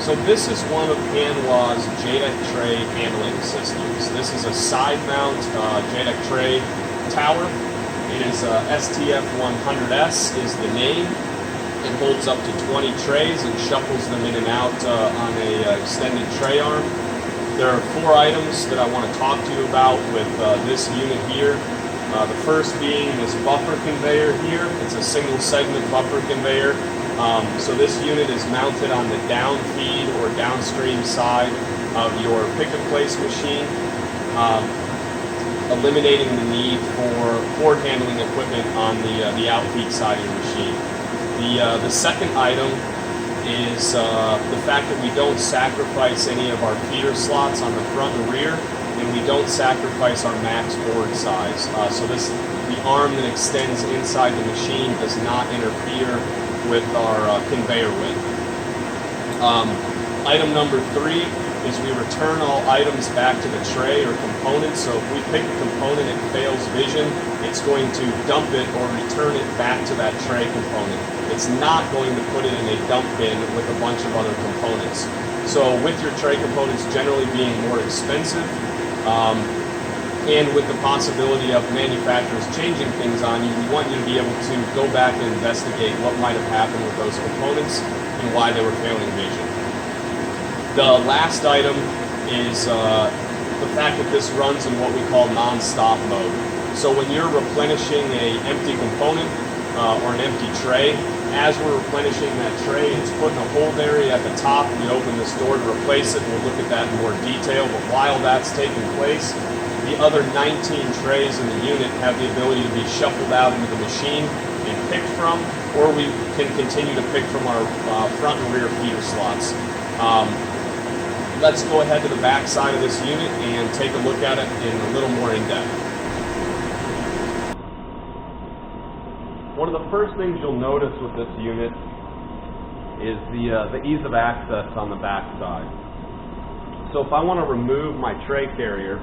So this is one of Hanwha's JDEC tray handling systems. This is a side mount JDEC tray tower. It is STF-100S is the name. It holds up to 20 trays and shuffles them in and out on a extended tray arm. There are 4 items that I want to talk to you about with this unit here. The first being this buffer conveyor here. It's a single segment buffer conveyor. So this unit is mounted on the down feed or downstream side of your pick-and-place machine, eliminating the need for port handling equipment on the outfeed side of your machine. The second item is the fact that we don't sacrifice any of our feeder slots on the front and rear, and we don't sacrifice our max board size. So the arm that extends inside the machine does not interfere with our conveyor width. Item number 3 is we return all items back to the tray or component. So if we pick a component and it fails vision, it's going to dump it or return it back to that tray component. It's not going to put it in a dump bin with a bunch of other components. So with your tray components generally being more expensive, and with the possibility of manufacturers changing things on you, we want you to be able to go back and investigate what might have happened with those components and why they were failing vision. The last item is the fact that this runs in what we call non-stop mode. So when you're replenishing an empty component or an empty tray, as we're replenishing that tray, it's put in a hold area at the top. We open this door to replace it. We'll look at that in more detail. But while that's taking place, the other 19 trays in the unit have the ability to be shuffled out into the machine and picked from, or we can continue to pick from our front and rear feeder slots. Let's go ahead to the back side of this unit and take a look at it in a little more in depth. One of the first things you'll notice with this unit is the ease of access on the back side. So if I want to remove my tray carrier,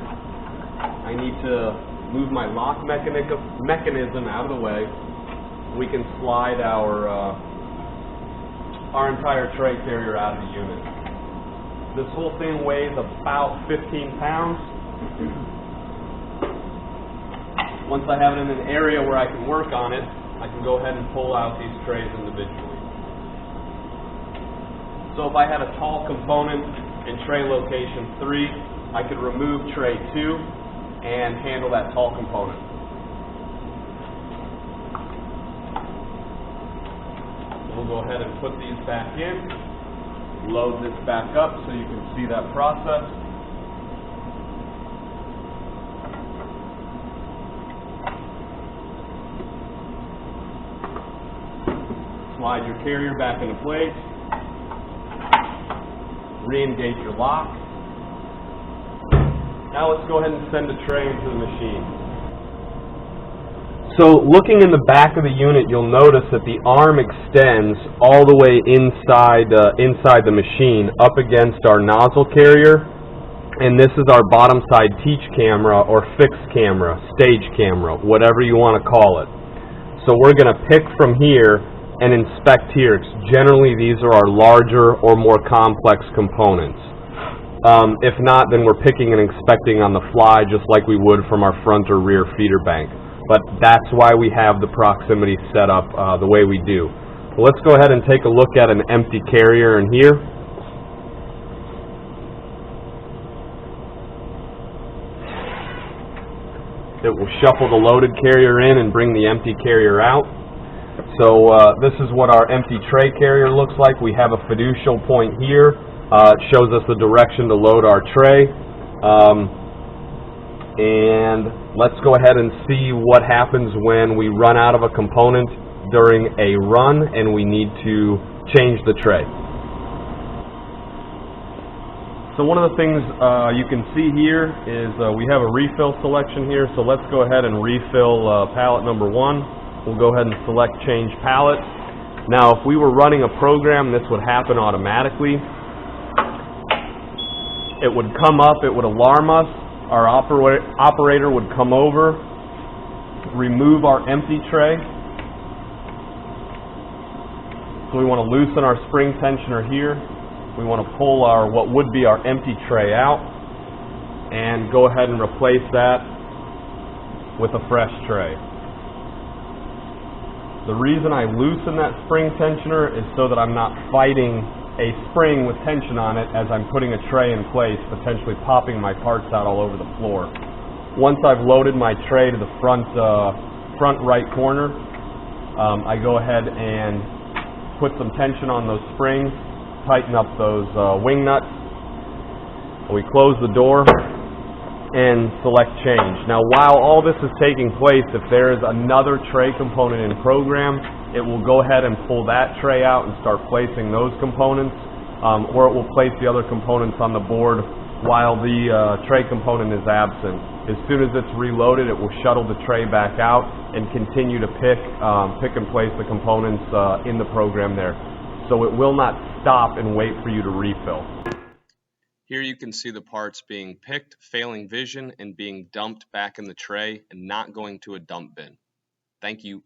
I need to move my lock mechanism out of the way. We can slide our entire tray carrier out of the unit. This whole thing weighs about 15 pounds. Once I have it in an area where I can work on it, I can go ahead and pull out these trays individually. So if I had a tall component in tray location 3, I could remove tray 2 and handle that tall component. We'll go ahead and put these back in, load this back up so you can see that process. Slide your carrier back into place, re-engage your lock. Now let's go ahead and send the tray into the machine. So looking in the back of the unit, you'll notice that the arm extends all the way inside the machine up against our nozzle carrier, and this is our bottom side teach camera or fixed camera, stage camera, whatever you want to call it. So we're going to pick from here and inspect here. Generally these are our larger or more complex components. If not, then we're picking and inspecting on the fly just like we would from our front or rear feeder bank. But that's why we have the proximity set up the way we do. Well, let's go ahead and take a look at an empty carrier in here. It will shuffle the loaded carrier in and bring the empty carrier out. So this is what our empty tray carrier looks like. We have a fiducial point here. It shows us the direction to load our tray. And let's go ahead and see what happens when we run out of a component during a run and we need to change the tray. So one of the things you can see here is we have a refill selection here. So let's go ahead and refill pallet number 1. We'll go ahead and select change pallet. Now if we were running a program, this would happen automatically. It would come up, it would alarm us. Our operator would come over, remove our empty tray. So we want to loosen our spring tensioner here, we want to pull our what would be our empty tray out and go ahead and replace that with a fresh tray. The reason I loosen that spring tensioner is so that I'm not fighting a spring with tension on it as I'm putting a tray in place, potentially popping my parts out all over the floor. Once I've loaded my tray to the front right corner, I go ahead and put some tension on those springs, tighten up those wing nuts. We close the door and select change. Now, while all this is taking place, if there is another tray component in program, it will go ahead and pull that tray out and start placing those components, or it will place the other components on the board while the tray component is absent. As soon as it's reloaded, it will shuttle the tray back out and continue to pick and place the components in the program there. So it will not stop and wait for you to refill. Here you can see the parts being picked, failing vision, and being dumped back in the tray and not going to a dump bin. Thank you.